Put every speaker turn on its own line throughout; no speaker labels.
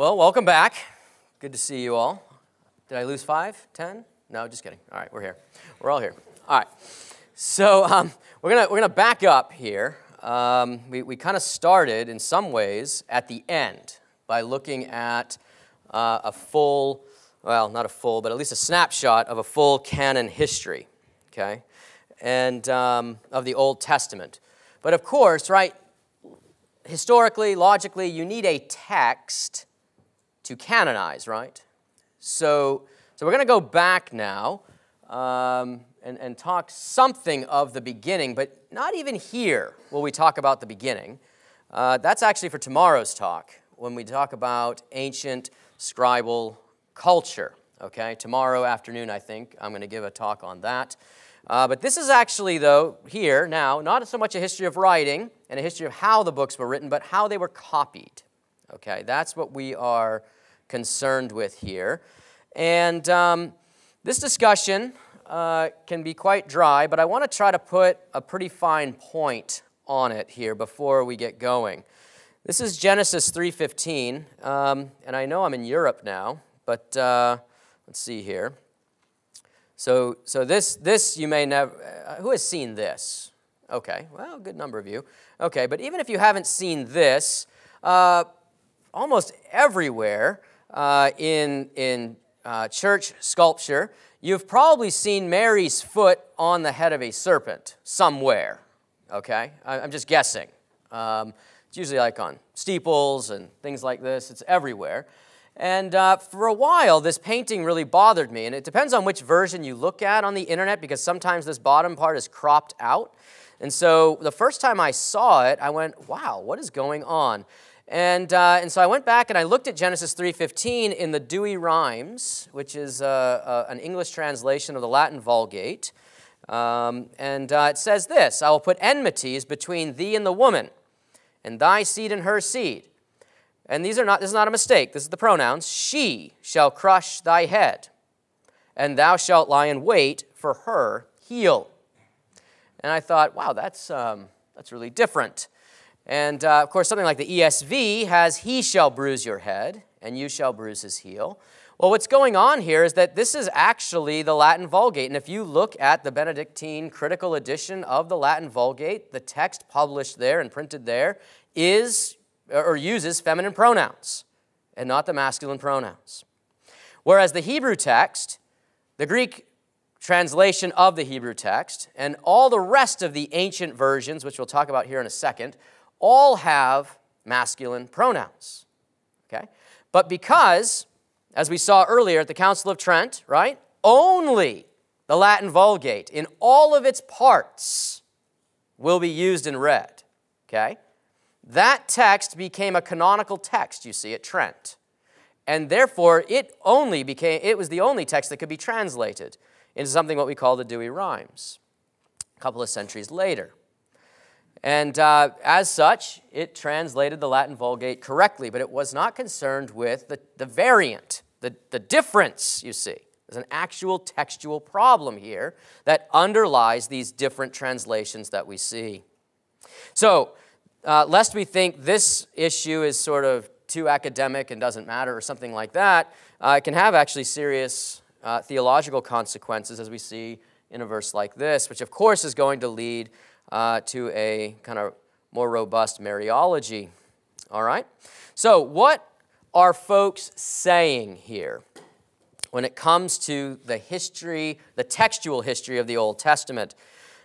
Well, welcome back. Good to see you all. Did I lose 5, 10? No, just kidding. All right, we're here. We're all here. All right. So we're gonna back up here. We kind of started in some ways at the end by looking at a full, well, not a full, but at least a snapshot of a full canon history, okay, and of the Old Testament. But of course, right, historically, logically, you need a text to canonize, right? So we're going to go back now and talk something of the beginning, but not even here will we talk about the beginning. That's actually for tomorrow's talk, when we talk about ancient scribal culture, okay? Tomorrow afternoon, I think, I'm going to give a talk on that. But this is actually, though, here now, not so much a history of writing and a history of how the books were written, but how they were copied, okay? That's what we are concerned with here. And this discussion can be quite dry, but I want to try to put a pretty fine point on it here before we get going. This is Genesis 3:15, and I know I'm in Europe now, but let's see here. So this you may never, who has seen this? Okay, well, a good number of you. Okay, but even if you haven't seen this, almost everywhere in church sculpture, you've probably seen Mary's foot on the head of a serpent somewhere, okay? I'm just guessing. It's usually like on steeples and things like this. It's everywhere. And for a while, this painting really bothered me. And it depends on which version you look at on the internet, because sometimes this bottom part is cropped out. And so the first time I saw it, I went, wow, what is going on? And so I went back and I looked at Genesis 3:15 in the Dewey Rhymes, which is an English translation of the Latin Vulgate. It says this: I will put enmities between thee and the woman, and thy seed and her seed. And this is not a mistake. This is the pronouns. She shall crush thy head, and thou shalt lie in wait for her heel. And I thought, wow, that's really different. And, of course, something like the ESV has, he shall bruise your head, and you shall bruise his heel. Well, what's going on here is that this is actually the Latin Vulgate. And if you look at the Benedictine critical edition of the Latin Vulgate, the text published there and printed there uses feminine pronouns and not the masculine pronouns. Whereas the Hebrew text, the Greek translation of the Hebrew text, and all the rest of the ancient versions, which we'll talk about here in a second, all have masculine pronouns, okay? But because, as we saw earlier at the Council of Trent, right, only the Latin Vulgate in all of its parts will be used and read, okay? That text became a canonical text, you see, at Trent. And therefore, it was the only text that could be translated into something what we call the Dewey Rhymes a couple of centuries later. And as such, it translated the Latin Vulgate correctly, but it was not concerned with the variant, the difference, you see. There's an actual textual problem here that underlies these different translations that we see. So, lest we think this issue is sort of too academic and doesn't matter or something like that, it can have actually serious theological consequences, as we see in a verse like this, which of course is going to lead to a kind of more robust Mariology. All right? So what are folks saying here when it comes to the history, the textual history of the Old Testament?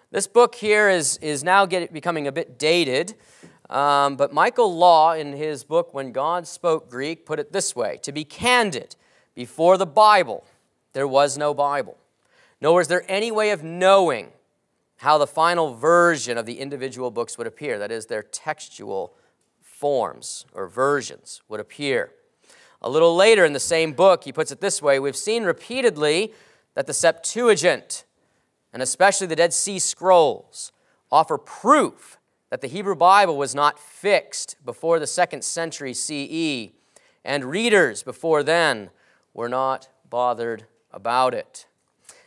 This book here is now becoming a bit dated, but Michael Law, in his book, When God Spoke Greek, put it this way: to be candid, before the Bible, there was no Bible. Nor was there any way of knowing how the final version of the individual books would appear, that is, their textual forms or versions would appear. A little later in the same book, he puts it this way: we've seen repeatedly that the Septuagint, and especially the Dead Sea Scrolls, offer proof that the Hebrew Bible was not fixed before the 2nd century CE, and readers before then were not bothered about it.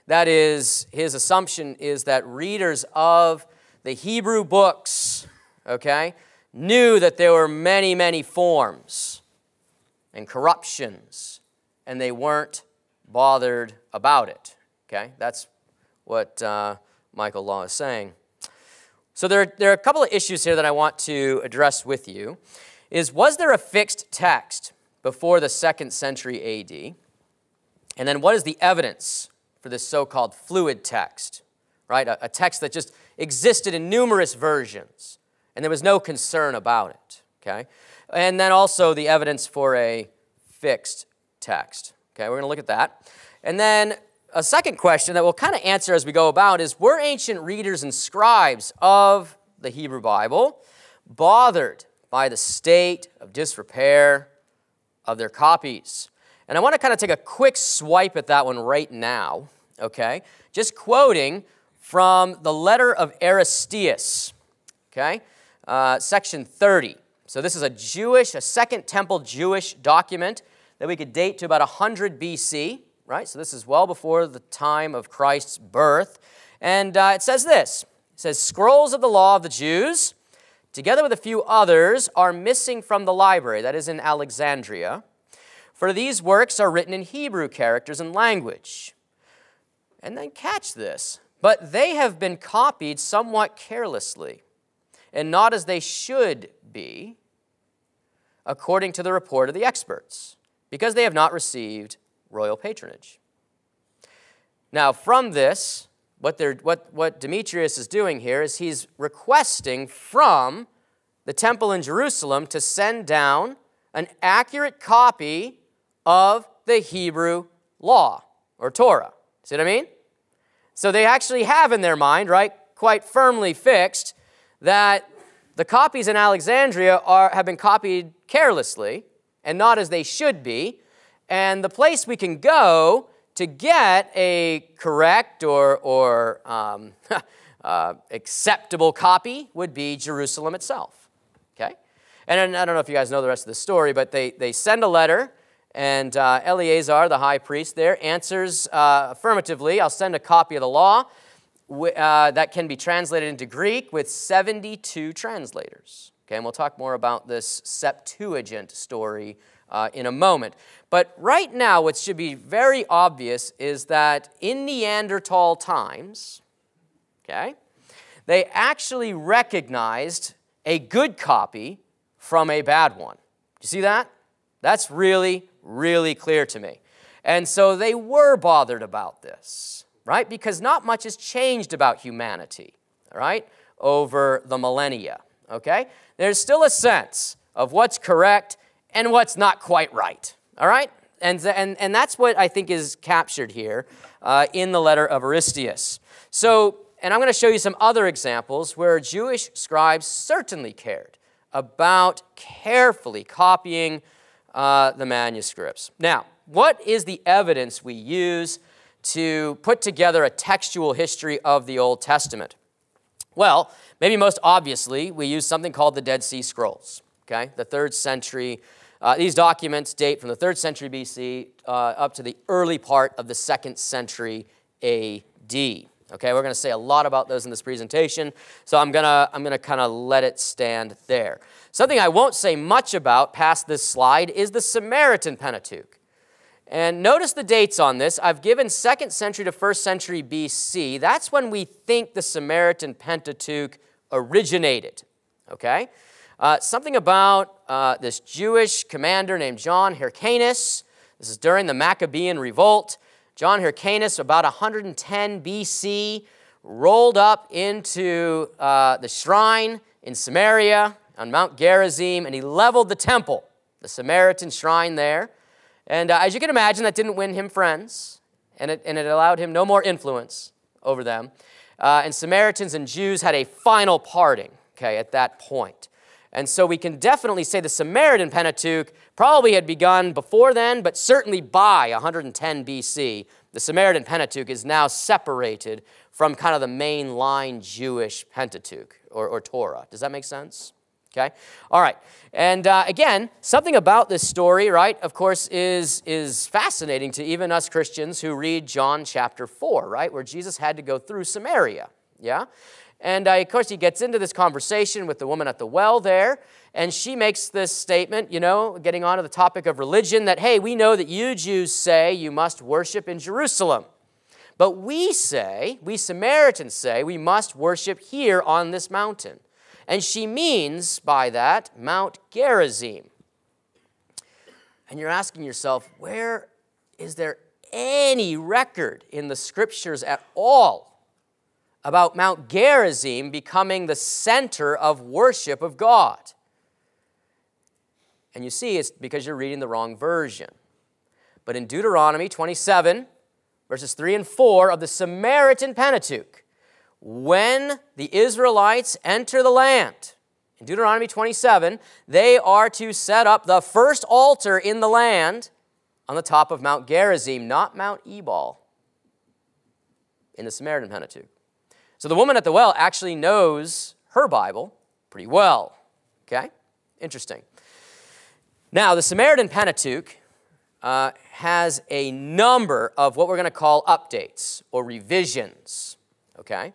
That is, his assumption is that readers of the Hebrew books, okay, knew that there were many, many forms and corruptions, and they weren't bothered about it. Okay, that's what Michael Law is saying. So there are a couple of issues here that I want to address with you. Was there a fixed text before the 2nd century AD? And then what is the evidence for this so-called fluid text, right? A text that just existed in numerous versions, and there was no concern about it, okay? And then also the evidence for a fixed text. Okay, we're going to look at that. And then a second question that we'll kind of answer as we go about is, were ancient readers and scribes of the Hebrew Bible bothered by the state of disrepair of their copies? And I want to kind of take a quick swipe at that one right now, okay? Just quoting from the letter of Aristeas, okay? Section 30. So this is a Second Temple Jewish document that we could date to about 100 BC, right? So this is well before the time of Christ's birth. And it says this. It says, scrolls of the law of the Jews, together with a few others, are missing from the library, that is in Alexandria. For these works are written in Hebrew characters and language. And then catch this. But they have been copied somewhat carelessly, and not as they should be, according to the report of the experts, because they have not received royal patronage. Now, from this, what Demetrius is doing here is he's requesting from the temple in Jerusalem to send down an accurate copy of the Hebrew law, or Torah. See what I mean? So they actually have in their mind, right, quite firmly fixed, that the copies in Alexandria have been copied carelessly and not as they should be. And the place we can go to get a correct or acceptable copy would be Jerusalem itself. Okay? And I don't know if you guys know the rest of the story, but they send a letter, and Eleazar, the high priest there, answers affirmatively, I'll send a copy of the law that can be translated into Greek with 72 translators. Okay, and we'll talk more about this Septuagint story in a moment. But right now, what should be very obvious is that in Neanderthal times, okay, they actually recognized a good copy from a bad one. Do you see that? That's really, really clear to me. And so they were bothered about this, right? Because not much has changed about humanity, all right, over the millennia, okay? There's still a sense of what's correct and what's not quite right, all right? And that's what I think is captured here in the letter of Aristeas. So, and I'm going to show you some other examples where Jewish scribes certainly cared about carefully copying the manuscripts. Now, what is the evidence we use to put together a textual history of the Old Testament? Well, maybe most obviously, we use something called the Dead Sea Scrolls, okay? The 3rd century. These documents date from the 3rd century BC up to the early part of the 2nd century AD. Okay, we're going to say a lot about those in this presentation, so I'm gonna kind of let it stand there. Something I won't say much about past this slide is the Samaritan Pentateuch. And notice the dates on this. I've given 2nd century to 1st century BC. That's when we think the Samaritan Pentateuch originated, okay? Something about this Jewish commander named John Hyrcanus. This is during the Maccabean Revolt. John Hyrcanus, about 110 BC, rolled up into the shrine in Samaria on Mount Gerizim, and he leveled the temple, the Samaritan shrine there. And as you can imagine, that didn't win him friends, and it allowed him no more influence over them. And Samaritans and Jews had a final parting, okay, at that point. And so we can definitely say the Samaritan Pentateuch probably had begun before then, but certainly by 110 BC, the Samaritan Pentateuch is now separated from kind of the mainline Jewish Pentateuch or Torah. Does that make sense? Okay? All right. And again, something about this story, right, of course, is fascinating to even us Christians who read John chapter 4, right, where Jesus had to go through Samaria. Yeah? And of course, he gets into this conversation with the woman at the well there, and she makes this statement, you know, getting on to the topic of religion, that, hey, we know that you Jews say you must worship in Jerusalem. But we Samaritans say, we must worship here on this mountain. And she means by that Mount Gerizim. And you're asking yourself, where is there any record in the scriptures at all about Mount Gerizim becoming the center of worship of God? And you see, it's because you're reading the wrong version. But in Deuteronomy 27, verses 3 and 4 of the Samaritan Pentateuch, when the Israelites enter the land, in Deuteronomy 27, they are to set up the first altar in the land on the top of Mount Gerizim, not Mount Ebal, in the Samaritan Pentateuch. So the woman at the well actually knows her Bible pretty well. Okay? Interesting. Now, the Samaritan Pentateuch has a number of what we're going to call updates or revisions. Okay?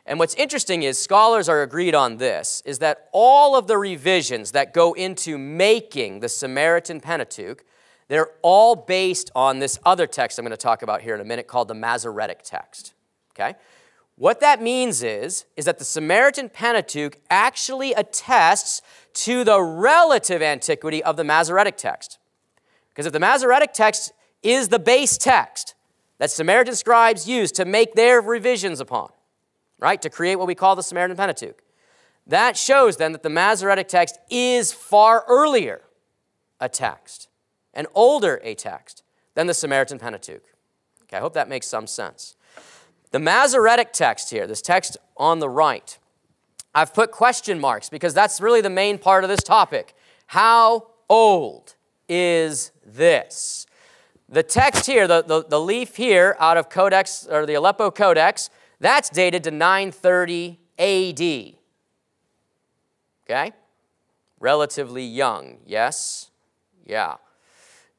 And what's interesting is scholars are agreed on this, is that all of the revisions that go into making the Samaritan Pentateuch, they're all based on this other text I'm going to talk about here in a minute called the Masoretic text. Okay? What that means is that the Samaritan Pentateuch actually attests to the relative antiquity of the Masoretic text. Because if the Masoretic text is the base text that Samaritan scribes used to make their revisions upon, right, to create what we call the Samaritan Pentateuch, that shows then that the Masoretic text is far earlier a text, an older a text, than the Samaritan Pentateuch. Okay, I hope that makes some sense. The Masoretic text here, this text on the right, I've put question marks because that's really the main part of this topic. How old is this? The text here, the leaf here out of Codex, or the Aleppo Codex, that's dated to 930 AD. Okay? Relatively young, yes? Yeah.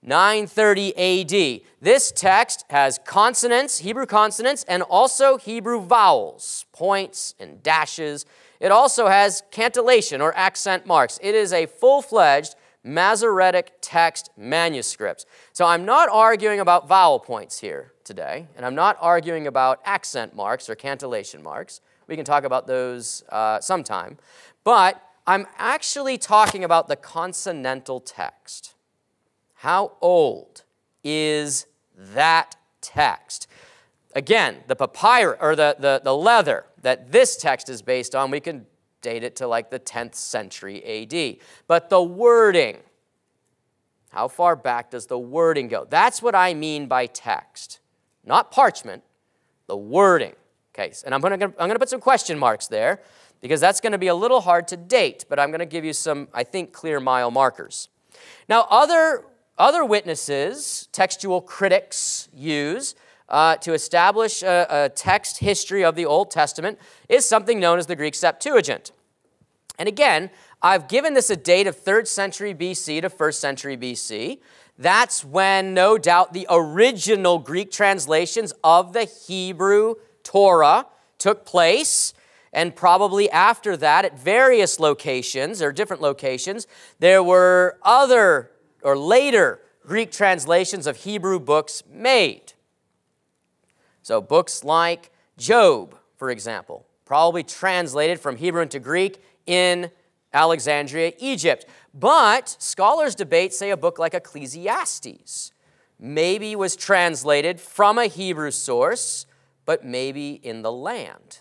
930 AD. This text has consonants, Hebrew consonants, and also Hebrew vowels, points and dashes. It also has cantillation or accent marks. It is a full-fledged Masoretic text manuscript. So I'm not arguing about vowel points here today, and I'm not arguing about accent marks or cantillation marks. We can talk about those sometime. But I'm actually talking about the consonantal text. How old is that text? Again, the papyrus, or the leather that this text is based on, we can date it to like the 10th century AD. But the wording, how far back does the wording go? That's what I mean by text. Not parchment, the wording. Okay, and I'm going to put some question marks there because that's going to be a little hard to date, but I'm going to give you some, I think, clear mile markers. Now, other witnesses, textual critics use to establish a text history of the Old Testament is something known as the Greek Septuagint. And again, I've given this a date of 3rd century BC to 1st century BC. That's when, no doubt, the original Greek translations of the Hebrew Torah took place. And probably after that, at various locations, or different locations, there were other or later Greek translations of Hebrew books made. So books like Job, for example, probably translated from Hebrew into Greek in Alexandria, Egypt. But scholars debate, say, a book like Ecclesiastes maybe was translated from a Hebrew source, but maybe in the land,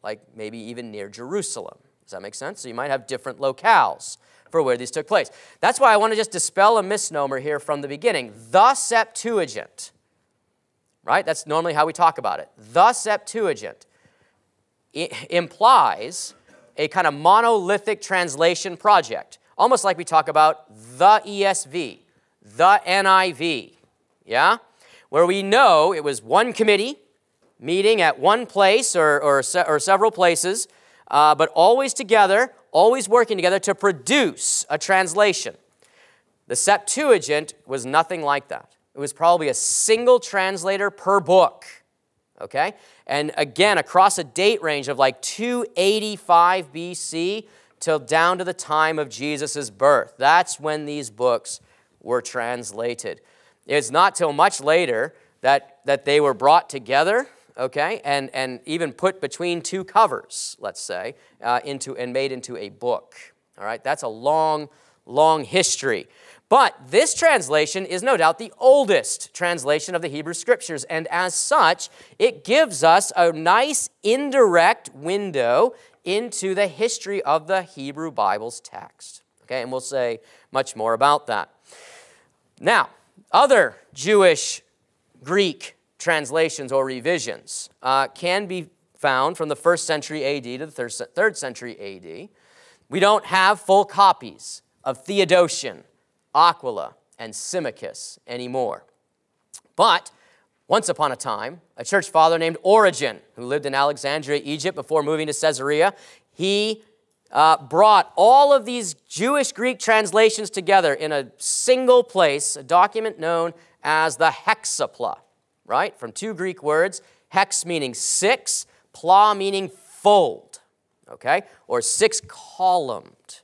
like maybe even near Jerusalem. Does that make sense? So you might have different locales for where these took place. That's why I want to just dispel a misnomer here from the beginning. The Septuagint, right? That's normally how we talk about it. The Septuagint implies a kind of monolithic translation project, almost like we talk about the ESV, the NIV, yeah? Where we know it was one committee meeting at one place or several places, but always together, always working together to produce a translation. The Septuagint was nothing like that. It was probably a single translator per book, okay? And again, across a date range of like 285 BC till down to the time of Jesus' birth. That's when these books were translated. It's not till much later that they were brought together, okay, and even put between two covers, let's say, and made into a book. All right, that's a long, long history. But this translation is no doubt the oldest translation of the Hebrew Scriptures, and as such, it gives us a nice indirect window into the history of the Hebrew Bible's text. Okay, and we'll say much more about that. Now, other Jewish Greek translations or revisions can be found from the 1st century AD to the 3rd century AD. We don't have full copies of Theodotion, Aquila, and Symmachus anymore. But once upon a time, a church father named Origen, who lived in Alexandria, Egypt, before moving to Caesarea, he brought all of these Jewish Greek translations together in a single place, a document known as the Hexapla, right? From two Greek words, hex meaning six, pla meaning fold, okay? Or six-columned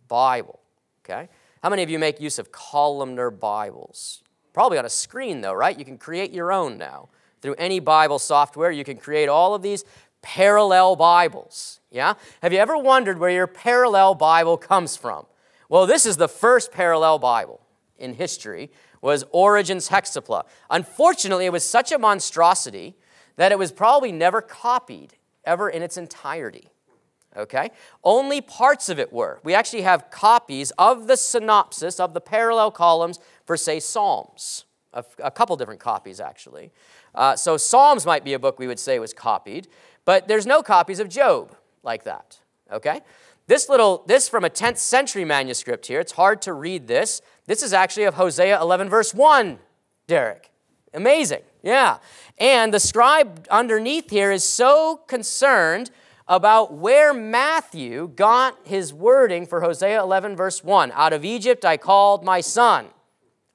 Bible, okay? How many of you make use of columnar Bibles? Probably on a screen though, right? You can create your own now. Through any Bible software, you can create all of these parallel Bibles, yeah? Have you ever wondered where your parallel Bible comes from? Well, this is the first parallel Bible in history, was Origen's Hexapla. Unfortunately, it was such a monstrosity that it was probably never copied ever in its entirety, okay? Only parts of it were. We actually have copies of the synopsis of the parallel columns for, say, Psalms, a couple different copies, actually. So Psalms might be a book we would say was copied, but there's no copies of Job like that, okay? This from a 10th century manuscript here, it's hard to read this. This is actually of Hosea 11, verse 1, Derek. Amazing, yeah. And the scribe underneath here is so concerned about where Matthew got his wording for Hosea 11, verse 1. Out of Egypt I called my son.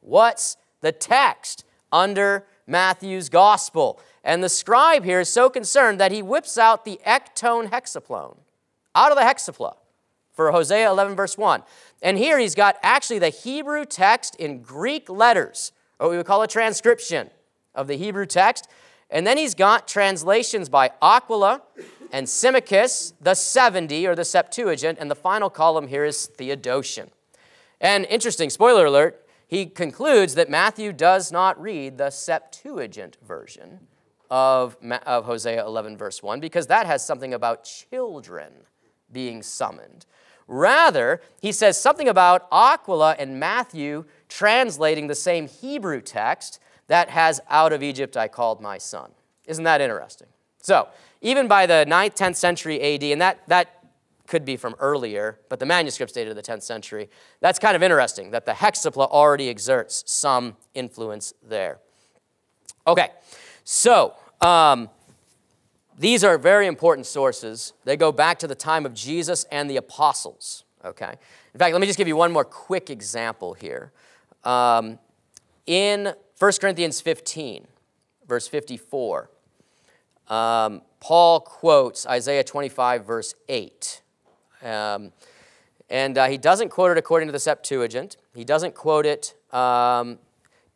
What's the text under Matthew's gospel? And the scribe here is so concerned that he whips out the ectone hexaplone out of the Hexapla for Hosea 11, verse 1. And here he's got actually the Hebrew text in Greek letters, or we would call a transcription of the Hebrew text. And then he's got translations by Aquila and Symmachus, the 70, or the Septuagint, and the final column here is Theodotion. And interesting, spoiler alert, he concludes that Matthew does not read the Septuagint version of Hosea 11, verse 1, because that has something about children being summoned. Rather, he says something about Aquila and Matthew translating the same Hebrew text that has, out of Egypt I called my son. Isn't that interesting? So, even by the 9th, 10th century AD, and that could be from earlier, but the manuscript's dated to the 10th century, that's kind of interesting that the Hexapla already exerts some influence there. Okay, so these are very important sources. They go back to the time of Jesus and the apostles, okay? In fact, let me just give you one more quick example here. In 1 Corinthians 15, verse 54, Paul quotes Isaiah 25, verse 8. And he doesn't quote it according to the Septuagint. He doesn't quote it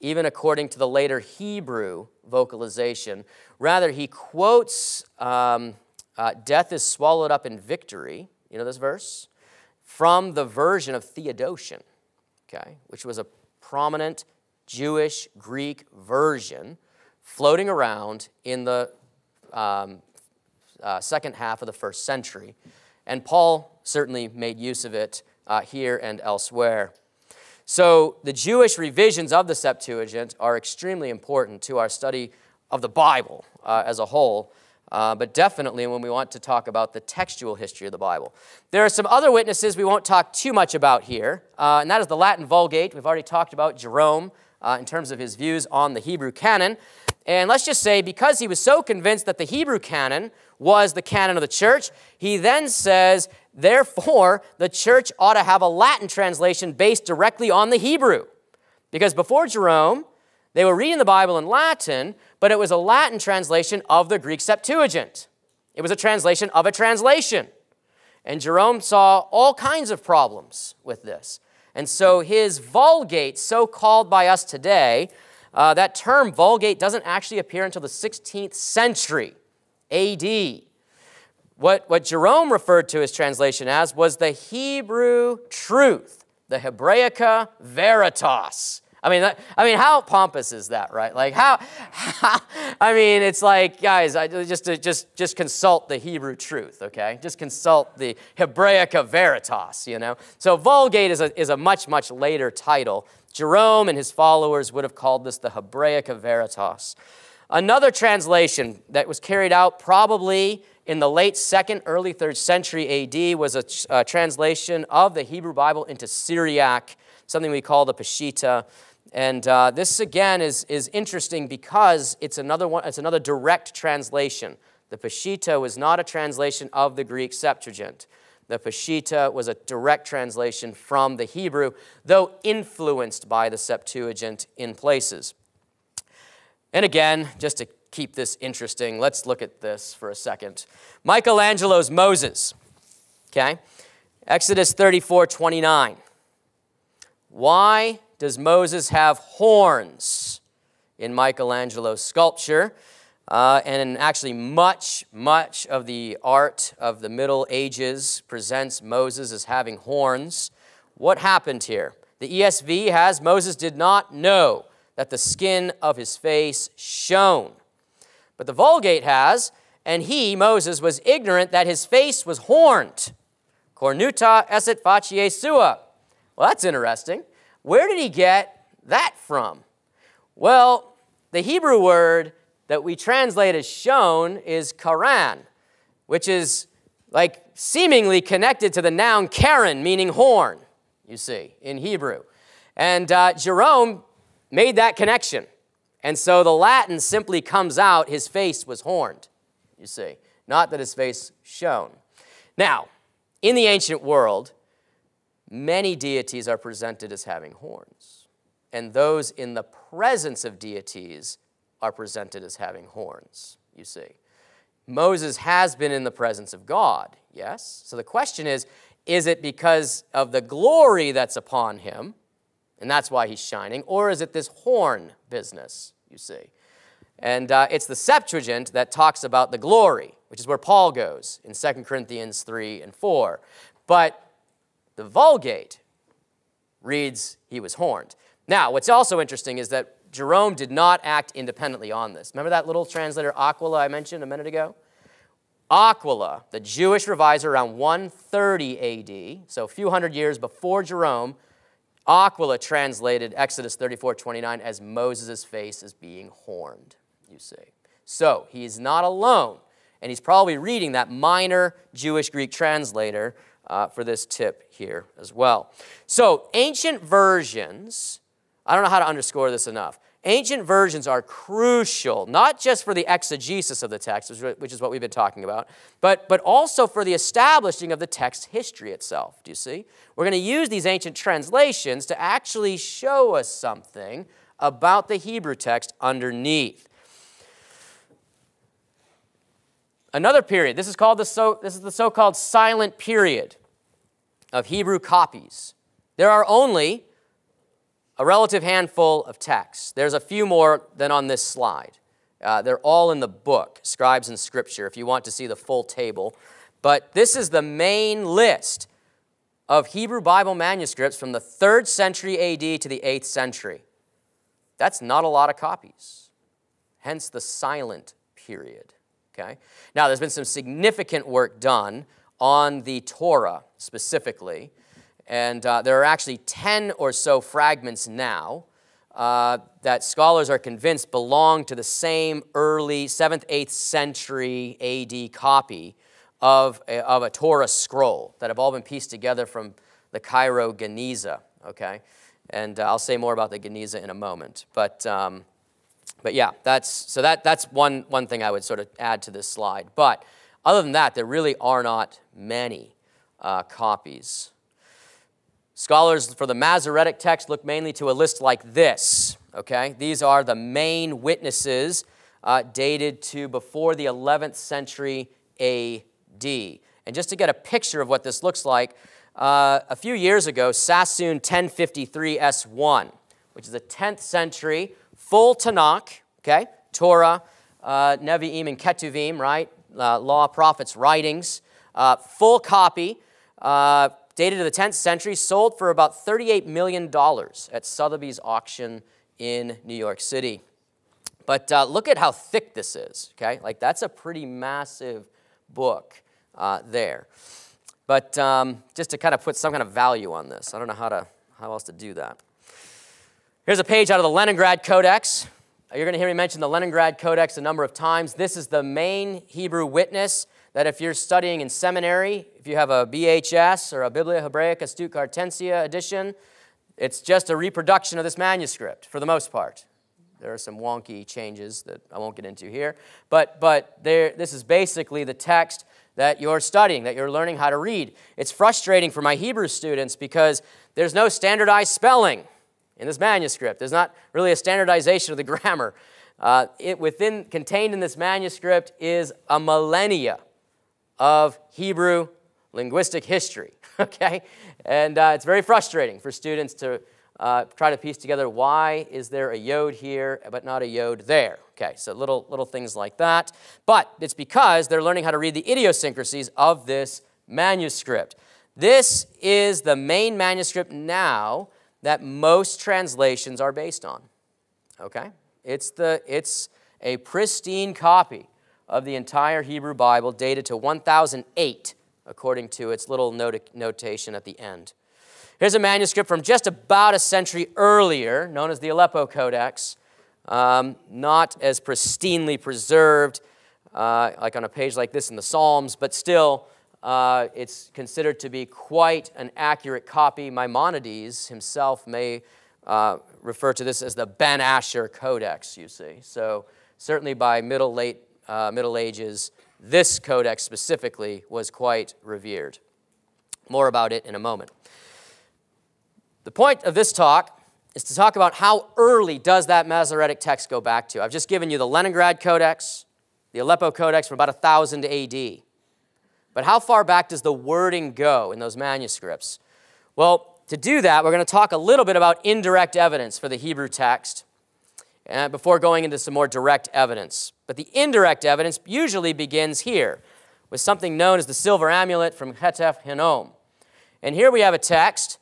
even according to the later Hebrew vocalization. Rather, he quotes, death is swallowed up in victory, you know this verse, from the version of Theodotion, okay, which was a prominent Jewish Greek version floating around in the second half of the 1st century. And Paul certainly made use of it here and elsewhere. So the Jewish revisions of the Septuagint are extremely important to our study of the Bible as a whole, but definitely when we want to talk about the textual history of the Bible. There are some other witnesses we won't talk too much about here, and that is the Latin Vulgate. We've already talked about Jerome in terms of his views on the Hebrew canon. And let's just say, because he was so convinced that the Hebrew canon was the canon of the church, he then says, therefore, the church ought to have a Latin translation based directly on the Hebrew. Because before Jerome, They were reading the Bible in Latin, but it was a Latin translation of the Greek Septuagint. It was a translation of a translation. And Jerome saw all kinds of problems with this. And so his Vulgate, so called by us today, that term Vulgate doesn't actually appear until the 16th century AD. What Jerome referred to his translation as was the Hebrew truth, the Hebraica Veritas. I mean, how pompous is that, right? Like, I mean, it's like, guys, just consult the Hebrew truth, okay? Just consult the Hebraica Veritas, you know? So Vulgate is a much, much later title. Jerome and his followers would have called this the Hebraica Veritas. Another translation that was carried out probably in the late 2nd, early 3rd century AD was a translation of the Hebrew Bible into Syriac, something we call the Peshitta. And this, again, is interesting because it's another direct translation. The Peshitta was not a translation of the Greek Septuagint. The Peshitta was a direct translation from the Hebrew, though influenced by the Septuagint in places. And again, just to keep this interesting, let's look at this for a second. Michelangelo's Moses, okay? Exodus 34:29. Why does Moses have horns in Michelangelo's sculpture? And actually much of the art of the Middle Ages presents Moses as having horns. What happened here? The ESV has, Moses did not know that the skin of his face shone. But the Vulgate has, and he, Moses, was ignorant that his face was horned. Cornuta esset facie sua. Well, that's interesting. Where did he get that from? Well, the Hebrew word that we translate as shown is karan, which is like seemingly connected to the noun karen, meaning horn, you see, in Hebrew. And Jerome made that connection. And so the Latin simply comes out, his face was horned, you see, not that his face shone. Now, in the ancient world, many deities are presented as having horns, and those in the presence of deities are presented as having horns, you see. Moses has been in the presence of God, yes? So the question is it because of the glory that's upon him, and that's why he's shining, or is it this horn business, you see? And it's the Septuagint that talks about the glory, which is where Paul goes in 2 Corinthians 3 and 4. But the Vulgate reads he was horned. Now, what's also interesting is that Jerome did not act independently on this. Remember that little translator Aquila I mentioned a minute ago? Aquila, the Jewish reviser around 130 AD, so a few hundred years before Jerome, Aquila translated Exodus 34:29 as Moses' face as being horned, you see. So he's not alone, and he's probably reading that minor Jewish Greek translator for this tip here as well. So ancient versions, I don't know how to underscore this enough. Ancient versions are crucial, not just for the exegesis of the text, which is what we've been talking about, but also for the establishing of the text history itself. Do you see? We're going to use these ancient translations to actually show us something about the Hebrew text underneath. Another period, this is the so-called silent period of Hebrew copies. There are only a relative handful of texts. There's a few more than on this slide. They're all in the book, Scribes and Scripture, if you want to see the full table. But this is the main list of Hebrew Bible manuscripts from the 3rd century AD to the 8th century. That's not a lot of copies, hence the silent period. Okay? Now, there's been some significant work done on the Torah specifically, and there are actually 10 or so fragments now that scholars are convinced belong to the same early 7th, 8th century AD copy of a Torah scroll that have all been pieced together from the Cairo Geniza, okay? And I'll say more about the Geniza in a moment. But yeah, that's one thing I would sort of add to this slide. But other than that, there really are not many copies. Scholars for the Masoretic text look mainly to a list like this, okay? These are the main witnesses dated to before the 11th century A.D. And just to get a picture of what this looks like, a few years ago, Sassoon 1053 S1, which is a 10th century full Tanakh, okay? Torah, Nevi'im and Ketuvim, right? Law, prophets, writings, full copy, dated to the 10th century, sold for about $38 million at Sotheby's auction in New York City. But look at how thick this is, okay? Like, that's a pretty massive book there. But just to kind of put some kind of value on this, I don't know how else to do that. Here's a page out of the Leningrad Codex. You're going to hear me mention the Leningrad Codex a number of times. This is the main Hebrew witness that if you're studying in seminary, if you have a BHS or a Biblia Hebraica Stuttgartensia edition, it's just a reproduction of this manuscript for the most part. There are some wonky changes that I won't get into here. But this is basically the text that you're studying, that you're learning how to read. It's frustrating for my Hebrew students because there's no standardized spelling in this manuscript. There's not really a standardization of the grammar. Contained in this manuscript is a millennia of Hebrew linguistic history, okay? And it's very frustrating for students to try to piece together why is there a yod here but not a yod there. Okay, so little things like that. But it's because they're learning how to read the idiosyncrasies of this manuscript. This is the main manuscript now that most translations are based on. Okay? It's a pristine copy of the entire Hebrew Bible dated to 1008, according to its little notation at the end. Here's a manuscript from just about a century earlier, known as the Aleppo Codex, not as pristinely preserved, like on a page like this in the Psalms, but still, it's considered to be quite an accurate copy. Maimonides himself may refer to this as the Ben Asher Codex, you see. So certainly by Middle Ages, this codex specifically was quite revered. More about it in a moment. The point of this talk is to talk about how early does that Masoretic text go back to. I've just given you the Leningrad Codex, the Aleppo Codex from about 1000 AD. But how far back does the wording go in those manuscripts? Well, to do that, we're going to talk a little bit about indirect evidence for the Hebrew text before going into some more direct evidence. But the indirect evidence usually begins here with something known as the silver amulet from Hetef Hinnom. And here we have a text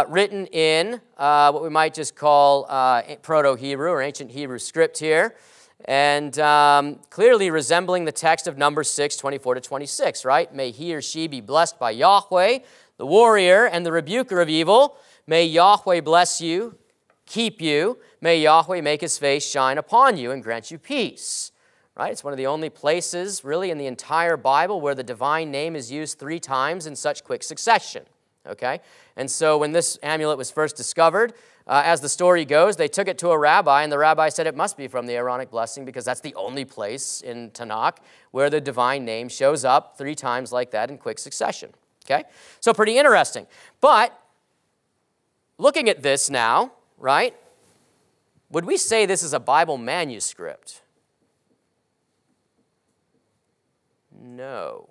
written in what we might just call Proto-Hebrew or ancient Hebrew script here, and clearly resembling the text of Numbers 6, 24 to 26, right? May he or she be blessed by Yahweh, the warrior and the rebuker of evil. May Yahweh bless you, keep you. May Yahweh make his face shine upon you and grant you peace. Right? It's one of the only places, really, in the entire Bible where the divine name is used 3 times in such quick succession. Okay? And so when this amulet was first discovered, as the story goes, they took it to a rabbi, and the rabbi said it must be from the Aaronic blessing because that's the only place in Tanakh where the divine name shows up 3 times like that in quick succession. Okay? So pretty interesting. But looking at this now, right, would we say this is a Bible manuscript? No,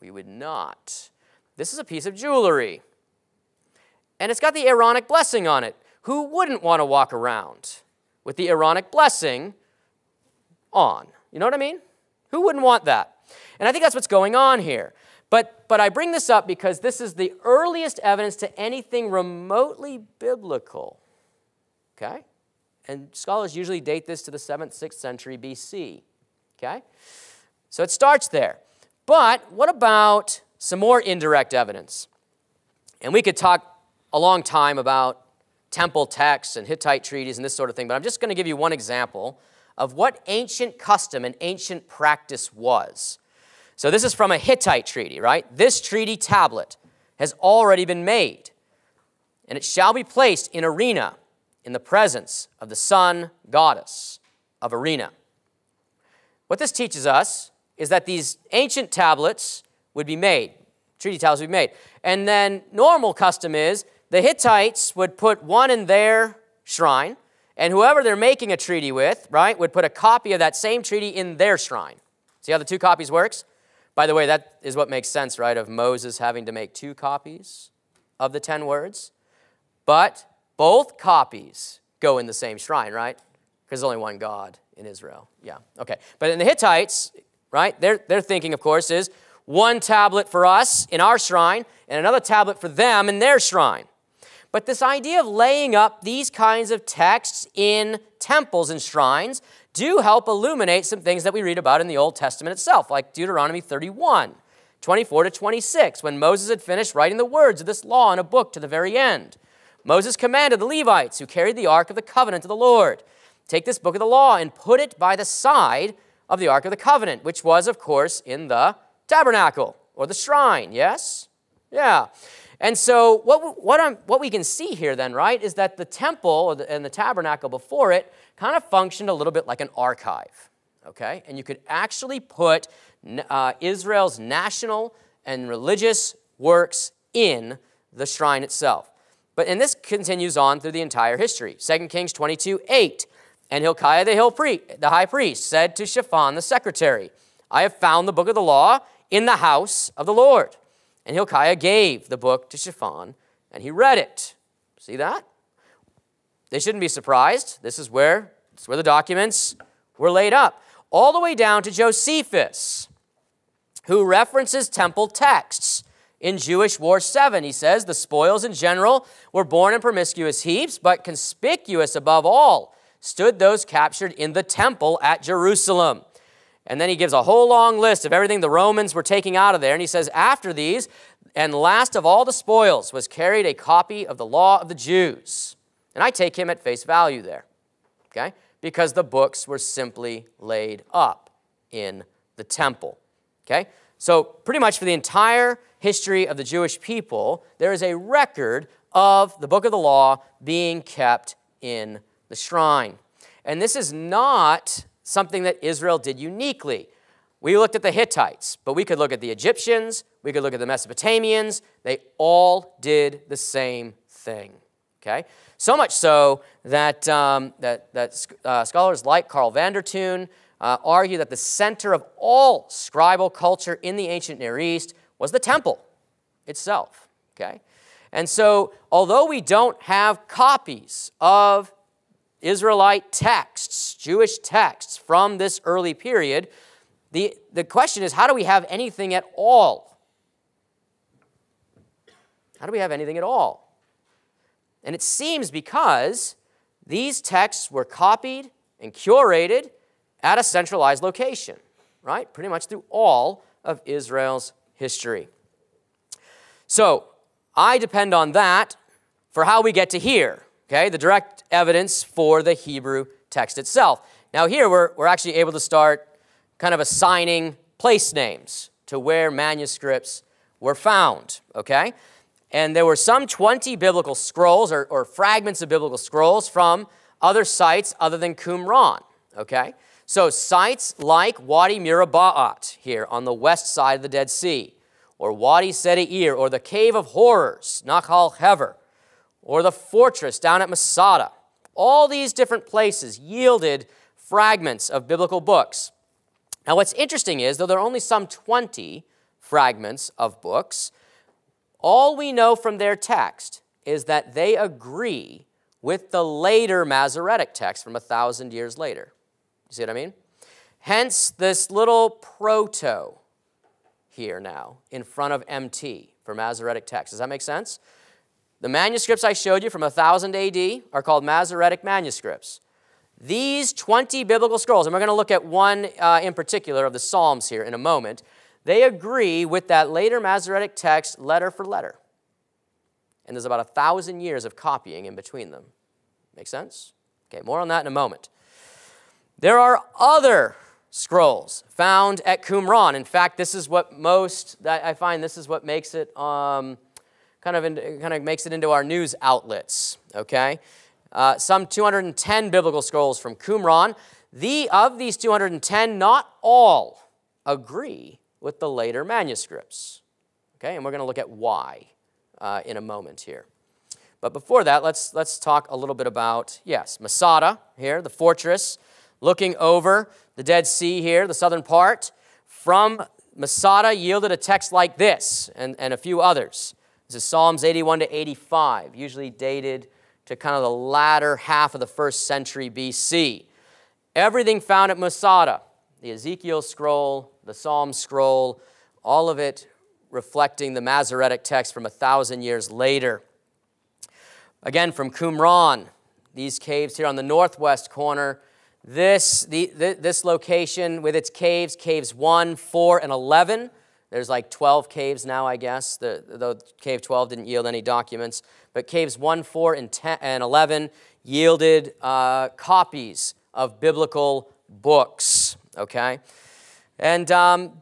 we would not. This is a piece of jewelry. And it's got the Aaronic blessing on it. Who wouldn't want to walk around with the Aaronic blessing on? You know what I mean? Who wouldn't want that? And I think that's what's going on here. But I bring this up because this is the earliest evidence to anything remotely biblical. Okay? And scholars usually date this to the 7th, 6th century BC. Okay? So it starts there. But what about some more indirect evidence? And we could talk a long time about temple texts and Hittite treaties and this sort of thing, but I'm just going to give you one example of what ancient custom and ancient practice was. So this is from a Hittite treaty, right? This treaty tablet has already been made, and it shall be placed in arena in the presence of the sun goddess of arena. What this teaches us is that these ancient tablets would be made, treaty tablets would be made, and then normal custom is the Hittites would put one in their shrine And whoever they're making a treaty with, right, would put a copy of that same treaty in their shrine. See how the 2 copies works? By the way, that is what makes sense, right, of Moses having to make 2 copies of the 10 words. But both copies go in the same shrine, right? Because there's only one God in Israel. Yeah, okay. But in the Hittites, right, their thinking, of course, is 1 tablet for us in our shrine and another tablet for them in their shrine. But this idea of laying up these kinds of texts in temples and shrines do help illuminate some things that we read about in the Old Testament itself, like Deuteronomy 31, 24 to 26, when Moses had finished writing the words of this law in a book to the very end. Moses commanded the Levites who carried the ark of the covenant of the Lord, take this book of the law and put it by the side of the ark of the covenant, which was, of course, in the tabernacle or the shrine, yes? Yeah. And so what we can see here then, right, is that the temple and the tabernacle before it kind of functioned a little bit like an archive, okay? And you could actually put Israel's national and religious works in the shrine itself. And this continues on through the entire history. 2 Kings 22:8, and Hilkiah the high priest said to Shaphan the secretary, I have found the book of the law in the house of the Lord. And Hilkiah gave the book to Shaphan, and he read it. See that? They shouldn't be surprised. This is where the documents were laid up. All the way down to Josephus, who references temple texts. In Jewish War 7, he says, the spoils in general were borne in promiscuous heaps, but conspicuous above all stood those captured in the temple at Jerusalem. And then he gives a whole long list of everything the Romans were taking out of there. And he says, after these, and last of all the spoils, was carried a copy of the law of the Jews. And I take him at face value there, okay? Because the books were simply laid up in the temple, okay? So pretty much for the entire history of the Jewish people, there is a record of the book of the law being kept in the shrine. And this is not something that Israel did uniquely. We looked at the Hittites, but we could look at the Egyptians, we could look at the Mesopotamians. They all did the same thing, okay? So much so that, scholars like Carl van der Toen argue that the center of all scribal culture in the ancient Near East was the temple itself, okay? And so, although we don't have copies of Israelite texts, Jewish texts from this early period, the question is, how do we have anything at all? How do we have anything at all? And it seems because these texts were copied and curated at a centralized location, right? Pretty much through all of Israel's history. So, I depend on that for how we get to here, okay? The direct evidence for the Hebrew text itself. Now here, we're actually able to start kind of assigning place names to where manuscripts were found, okay? And there were some 20 biblical scrolls or fragments of biblical scrolls from other sites other than Qumran, okay? So sites like Wadi Mirabaat here on the west side of the Dead Sea, or Wadi Sedeir, or the Cave of Horrors, Nachal Hever, or the fortress down at Masada. All these different places yielded fragments of biblical books. Now what's interesting is, though there are only some 20 fragments of books, all we know from their text is that they agree with the later Masoretic text from 1,000 years later. You see what I mean? Hence this little proto here now in front of MT for Masoretic text. Does that make sense? The manuscripts I showed you from 1000 AD are called Masoretic manuscripts. These 20 biblical scrolls, and we're going to look at one in particular of the Psalms here in a moment, they agree with that later Masoretic text letter for letter. And there's about 1,000 years of copying in between them. Make sense? Okay, more on that in a moment. There are other scrolls found at Qumran. In fact, this is what I find this is what makes it kind of makes it into our news outlets. Okay, some 210 biblical scrolls from Qumran. Of these 210, not all agree with the later manuscripts. Okay, and we're going to look at why in a moment here. But before that, let's talk a little bit about, yes, Masada here, the fortress, looking over the Dead Sea here, the southern part. From Masada yielded a text like this and a few others. This is Psalms 81 to 85, usually dated to kind of the latter half of the 1st century BC. Everything found at Masada, the Ezekiel scroll, the Psalm scroll, all of it reflecting the Masoretic text from 1,000 years later. Again, from Qumran, these caves here on the northwest corner, this location with its caves, caves 1, 4, and 11. There's like 12 caves now, I guess, though cave 12 didn't yield any documents. But caves 1, 4, and 10, and 11 yielded copies of biblical books, okay? And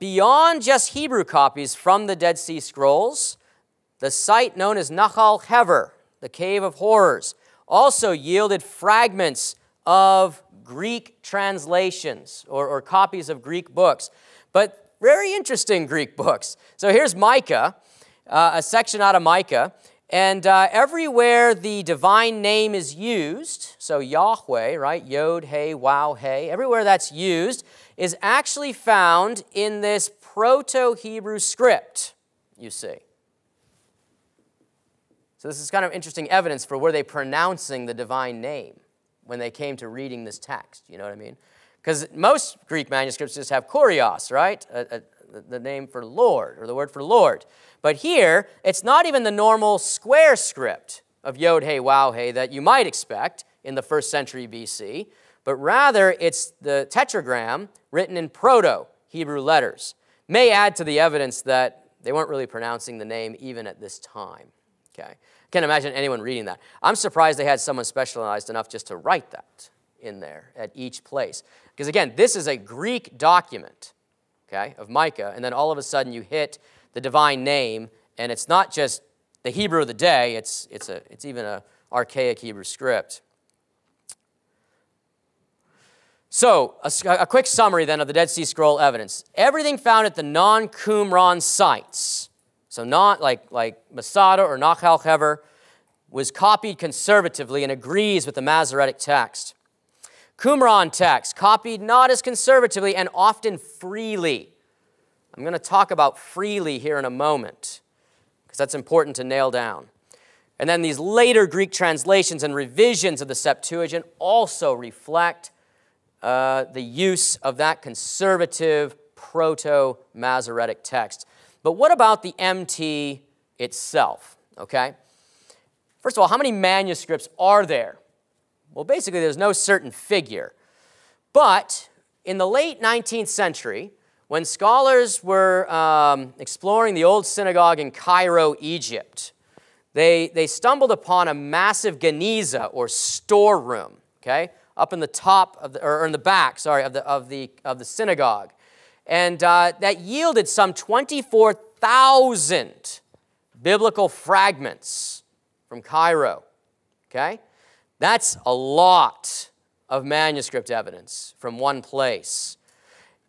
beyond just Hebrew copies from the Dead Sea Scrolls, the site known as Nahal Hever, the Cave of Horrors, also yielded fragments of Greek translations or copies of Greek books, but very interesting Greek books. So here's Micah, a section out of Micah, and everywhere the divine name is used, so Yahweh, right, Yod, Hey, Wow, Hey, everywhere that's used is actually found in this Proto-Hebrew script, you see. So this is kind of interesting evidence for were they pronouncing the divine name when they came to reading this text, you know what I mean? Because most Greek manuscripts just have kurios, right? The name for Lord, or the word for Lord. But here, it's not even the normal square script of Yod, Hey, Wow, Hey that you might expect in the 1st century BC, but rather it's the tetragram written in Proto-Hebrew letters. May add to the evidence that they weren't really pronouncing the name even at this time, okay? Can't imagine anyone reading that. I'm surprised they had someone specialized enough just to write that in there at each place. Because again, this is a Greek document, okay, of Micah, and then all of a sudden you hit the divine name, and it's not just the Hebrew of the day, it's even an archaic Hebrew script. So, a quick summary then of the Dead Sea Scroll evidence. Everything found at the non-Qumran sites, so not like Masada or Nahal Hever, was copied conservatively and agrees with the Masoretic text. Qumran text, copied not as conservatively and often freely. I'm going to talk about freely here in a moment, because that's important to nail down. And then these later Greek translations and revisions of the Septuagint also reflect the use of that conservative proto-Masoretic text. But what about the MT itself, okay? First of all, how many manuscripts are there? Well, basically, there's no certain figure. But in the late 19th century, when scholars were exploring the old synagogue in Cairo, Egypt, they stumbled upon a massive geniza, or storeroom, okay, up in the top of the, or in the back, sorry, of the synagogue. And that yielded some 24,000 biblical fragments from Cairo, okay? That's a lot of manuscript evidence from one place.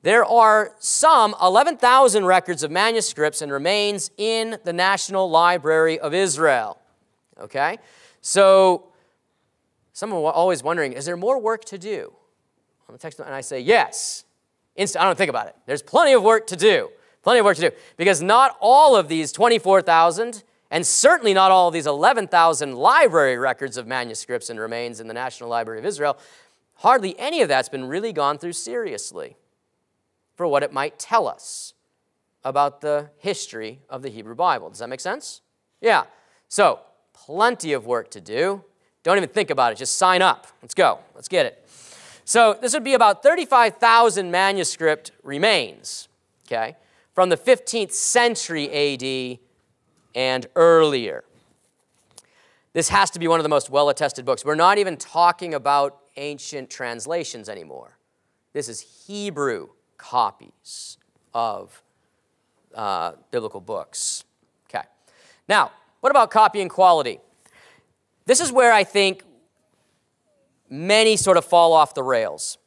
There are some 11,000 records of manuscripts and remains in the National Library of Israel, okay? So someone always wondering, is there more work to do on the text? And I say, yes. I don't think about it. There's plenty of work to do. Plenty of work to do. Because not all of these 24,000, and certainly not all of these 11,000 library records of manuscripts and remains in the National Library of Israel, hardly any of that's been really gone through seriously for what it might tell us about the history of the Hebrew Bible. Does that make sense? Yeah. So, plenty of work to do. Don't even think about it. Just sign up. Let's go. Let's get it. So this would be about 35,000 manuscript remains, okay, from the 15th century AD and earlier. This has to be one of the most well-attested books. We're not even talking about ancient translations anymore. This is Hebrew copies of biblical books. Okay. Now, what about copying quality? This is where I think many sort of fall off the rails.